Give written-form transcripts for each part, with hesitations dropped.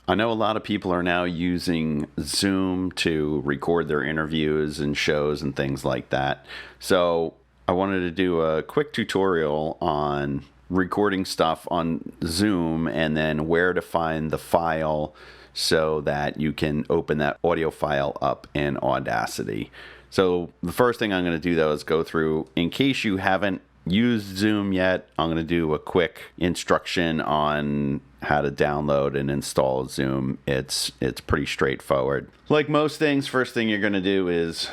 I know a lot of people are now using Zoom to record their interviews and shows and things like that. So I wanted to do a quick tutorial on recording stuff on Zoom and then where to find the file so that you can open that audio file up in Audacity. So the first thing I'm going to do though is go through, in case you haven't used Zoom yet, I'm going to do a quick instruction on how to download and install Zoom. It's pretty straightforward. Like most things, first thing you're going to do is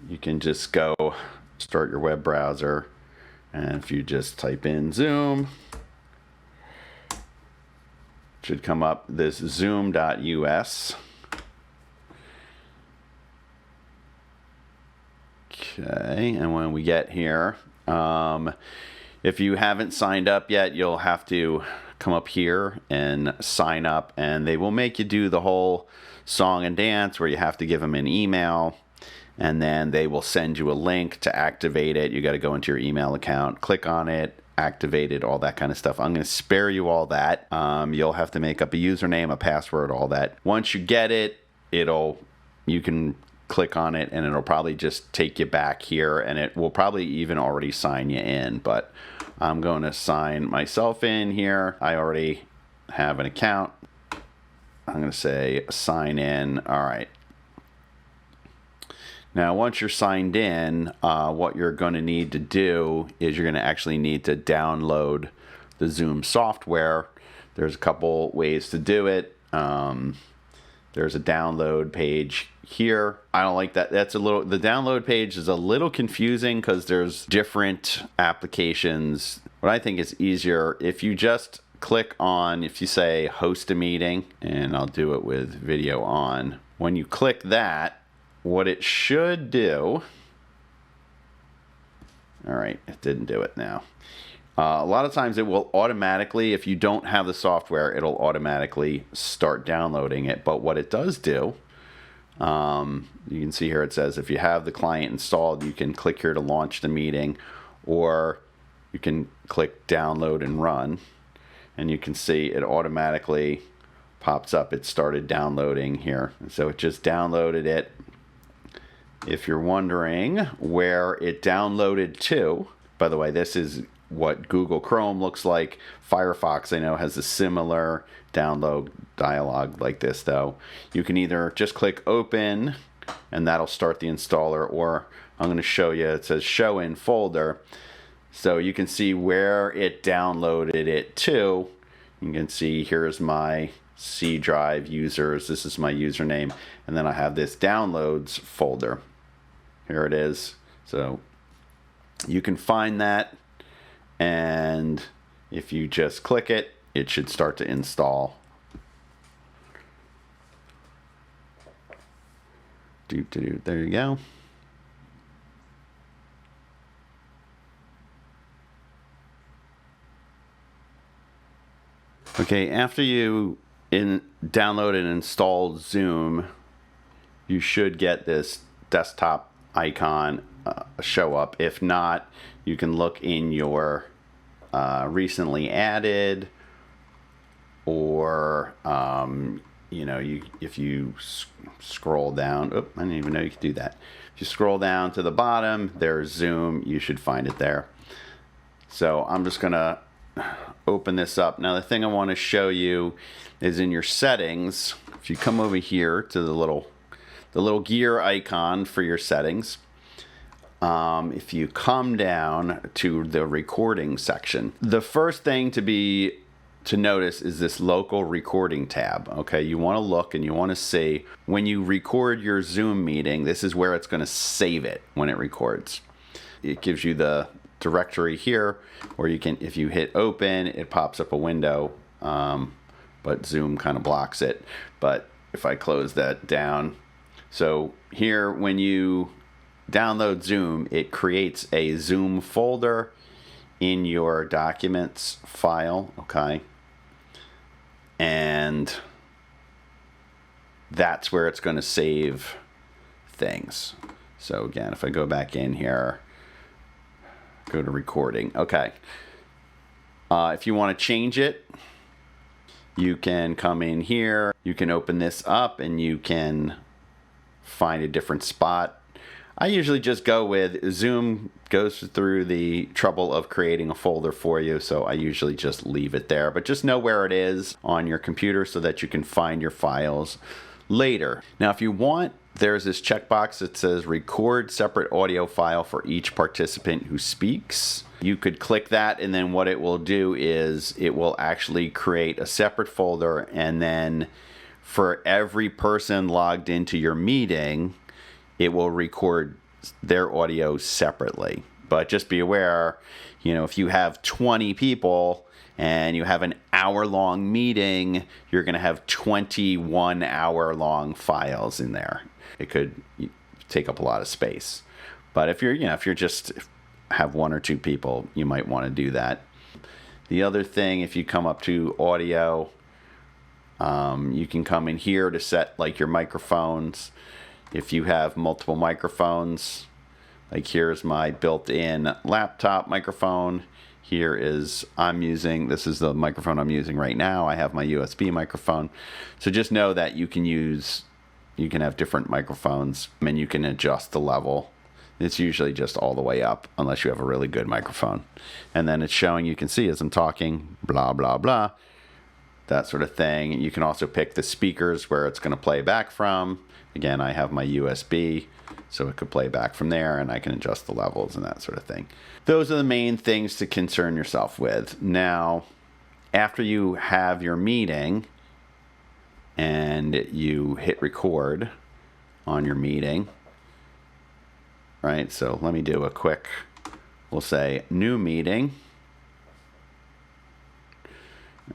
you can just go start your web browser, and if you just type in Zoom, it should come up this zoom.us. Okay, and when we get here, if you haven't signed up yet, you'll have to come up here and sign up, and they will make you do the whole song and dance where you have to give them an email, and then they will send you a link to activate it. You got to go into your email account, click on it, activate it, all that kind of stuff. I'm going to spare you all that. You'll have to make up a username, a password, all that. Once you get it, you can click on it and it'll probably just take you back here, and it will probably even already sign you in, but I'm going to sign myself in here. I already have an account. I'm going to say sign in. All right. Now, once you're signed in, what you're going to need to do is you're going to actually need to download the Zoom software. There's a couple ways to do it. There's a download page here. I don't like that. The download page is a little confusing because there's different applications. What I think is easier, if you just click on, if you say host a meeting, and I'll do it with video on. When you click that, what it should do, all right, it didn't do it now. A lot of times it will automatically, if you don't have the software, it'll automatically start downloading it. But what it does do, you can see here it says if you have the client installed, you can click here to launch the meeting, or you can click download and run, and you can see it automatically pops up. It started downloading here, and so it just downloaded it. If you're wondering where it downloaded to, by the way, this is what Google Chrome looks like. Firefox, I know, has a similar download dialog like this, though. You can either just click open, and that'll start the installer, or I'm going to show you, it says show in folder. So you can see where it downloaded it to. You can see here's my C drive users. This is my username. And then I have this downloads folder. Here it is. So you can find that. And if you just click it, it should start to install. There you go. Okay, after you download and install Zoom, you should get this desktop icon show up. If not, you can look in your recently added, or if you scroll down, I didn't even know you could do that. If you scroll down to the bottom, there's Zoom. You should find it there. So I'm just gonna open this up. Now the thing I want to show you is in your settings. If you come over here to the little gear icon for your settings, if you come down to the recording section, the first thing to notice is this local recording tab. Okay, you want to look and you want to see when you record your Zoom meeting, this is where it's going to save it when it records. It gives you the directory here, where you can, if you hit open, it pops up a window, but Zoom kind of blocks it. But if I close that down, so here when you download Zoom, it creates a Zoom folder in your documents file, okay? And that's where it's going to save things. So again, if I go back in here, go to recording, okay. If you want to change it, You can come in here, you can open this up, and you can find a different spot. I usually just go with Zoom goes through the trouble of creating a folder for you, so I usually just leave it there. But just know where it is on your computer so that you can find your files later. Now, if you want, there's this checkbox that says record separate audio file for each participant who speaks. You could click that, and then what it will do is it will actually create a separate folder, and then for every person logged into your meeting, it will record their audio separately. But just be aware, if you have 20 people and you have an hour-long meeting, you're going to have 21 hour-long files in there. It could take up a lot of space. But if you're just have one or two people, you might want to do that. The other thing, if you come up to audio, you can come in here to set like your microphones. If you have multiple microphones, like here's my built-in laptop microphone. This is the microphone I'm using right now. I have my USB microphone. So just know that you can have different microphones, and you can adjust the level. It's usually just all the way up unless you have a really good microphone. And then it's showing, you can see as I'm talking, blah, blah, blah, that sort of thing. You can also pick the speakers where it's going to play back from. Again, I have my USB, so it could play back from there, and I can adjust the levels and that sort of thing. Those are the main things to concern yourself with. Now, after you have your meeting and you hit record on your meeting, right? So let me do a quick, we'll say new meeting.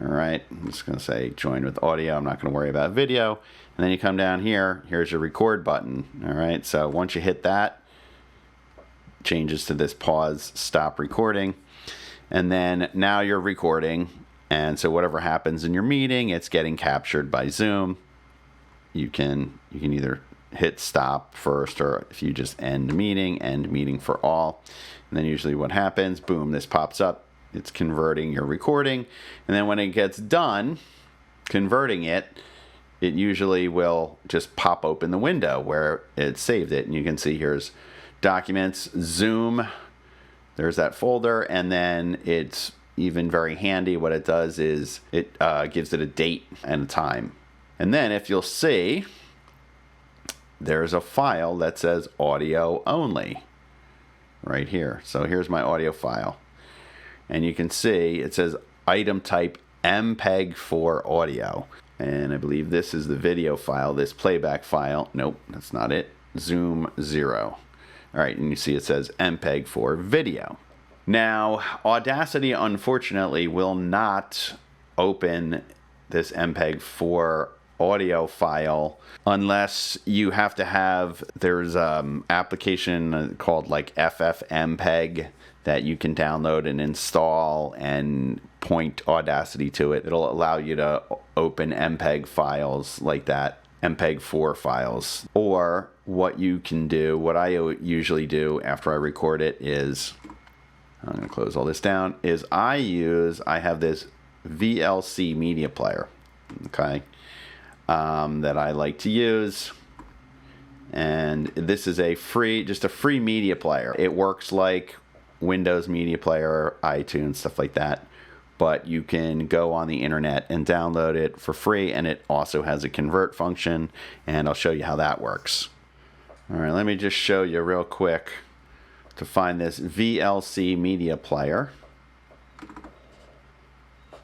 All right, I'm just going to say join with audio. I'm not going to worry about video. And then you come down here, here's your record button. All right, so once you hit that, changes to this pause, stop recording. And then now you're recording. And so whatever happens in your meeting, it's getting captured by Zoom. You can either hit stop first, or if you just end meeting for all. And then usually what happens, boom, this pops up. It's converting your recording. And then when it gets done converting it, it usually will just pop open the window where it saved it. And you can see here's documents, Zoom, there's that folder. And then it's even very handy. What it does is it gives it a date and a time. And then if you'll see, there's a file that says audio only right here. So here's my audio file. And you can see it says item type MPEG-4 audio. And I believe this is the video file, this playback file. Nope, that's not it. Zoom 0. All right, and you see it says MPEG-4 video. Now, Audacity, unfortunately, will not open this MPEG-4 audio file unless you have to have, there's an application called like FFmpeg that you can download and install and point Audacity to it. It'll allow you to open MPEG files like that, MPEG-4 files. Or what you can do, what I usually do after I record it is, I'm going to close all this down, is I have this VLC media player, okay, that I like to use. And this is just a free media player. It works like Windows Media Player, iTunes, stuff like that. But you can go on the internet and download it for free, and it also has a convert function, and I'll show you how that works. All right, let me just show you real quick to find this VLC media player.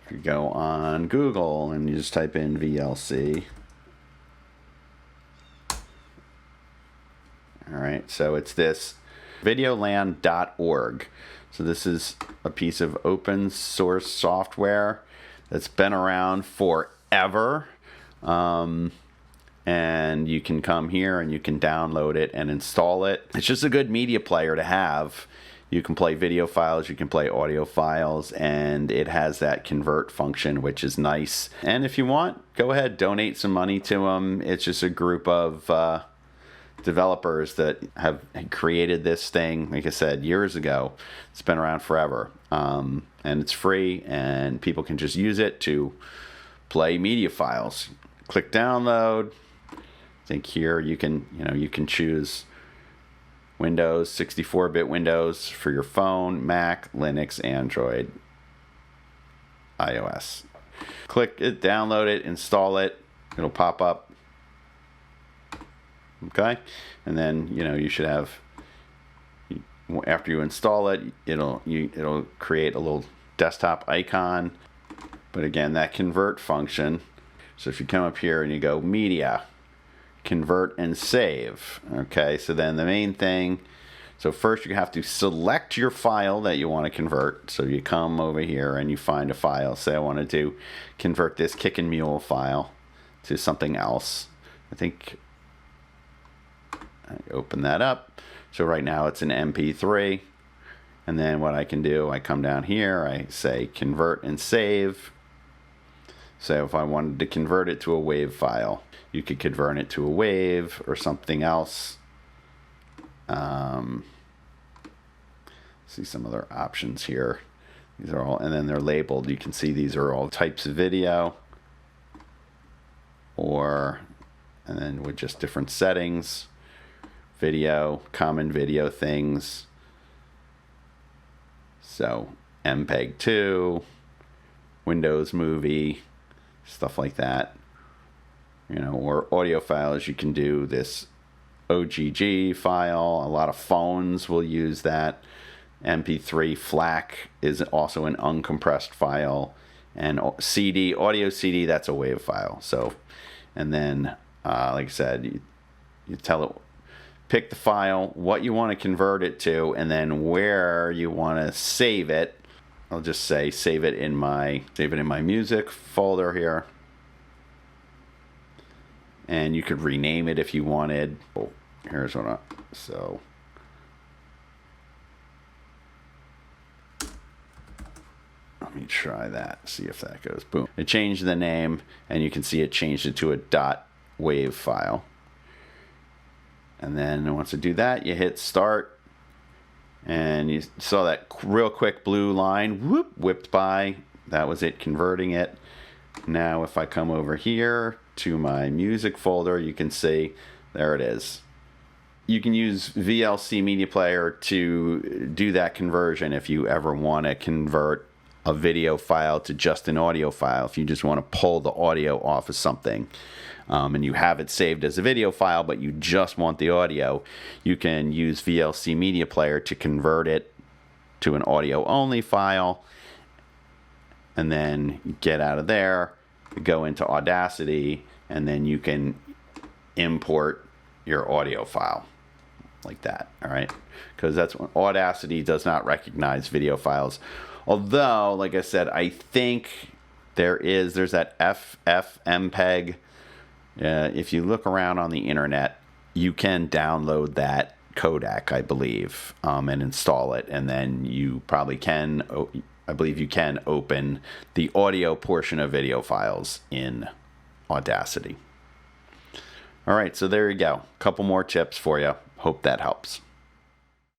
If you go on Google and you just type in VLC. All right, so it's this videoland.org. So this is a piece of open source software that's been around forever. And you can come here and you can download it and install it. It's just a good media player to have. You can play video files, you can play audio files, and it has that convert function, which is nice. And if you want, go ahead, donate some money to them. It's just a group of developers that have created this thing, like I said, years ago. It's been around forever. And it's free, and people can just use it to play media files. Click download. I think here you can choose Windows, 64-bit Windows for your phone, Mac, Linux, Android, iOS. Click it, download it, install it. It'll pop up. Okay, and then you should have, after you install it, it'll create a little desktop icon. But again, that convert function. So if you come up here and you go media, convert and save. Okay, so then the main thing. So first you have to select your file that you want to convert. So you come over here and you find a file. Say I wanted to convert this Kick and Mule file to something else. I think I open that up. So right now it's an MP3. And then what I can do, I come down here, I say convert and save. So if I wanted to convert it to a WAV file, you could convert it to a WAV or something else. See some other options here. These are all, and then they're labeled. You can see these are all types of video, and then with just different settings, video, common video things. So MPEG 2, Windows Movie, stuff like that. Or audio files, you can do this OGG file. A lot of phones will use that. MP3 FLAC is also an uncompressed file. And CD, audio CD, that's a WAV file. So, and then, like I said, you tell it, pick the file, what you want to convert it to, and then where you want to save it. I'll just say save it in my music folder here. And you could rename it if you wanted. Oh, here's what so let me try that, see if that goes. Boom. It changed the name, and you can see it changed it to a .wav file. And then once you do that, you hit start, and you saw that real quick blue line whipped by. That was it converting it. Now if I come over here to my music folder, you can see there it is. You can use VLC Media Player to do that conversion if you ever want to convert a video file to just an audio file. If you just want to pull the audio off of something, and you have it saved as a video file, but you just want the audio, you can use VLC Media Player to convert it to an audio only file, and then get out of there, go into Audacity, and then you can import your audio file like that. All right, because that's when Audacity does not recognize video files. Although, like I said, I think there's that FFmpeg. If you look around on the internet, you can download that codec, I believe, and install it, and then you probably can. I believe you can open the audio portion of video files in Audacity. All right, so there you go. A couple more tips for you. Hope that helps.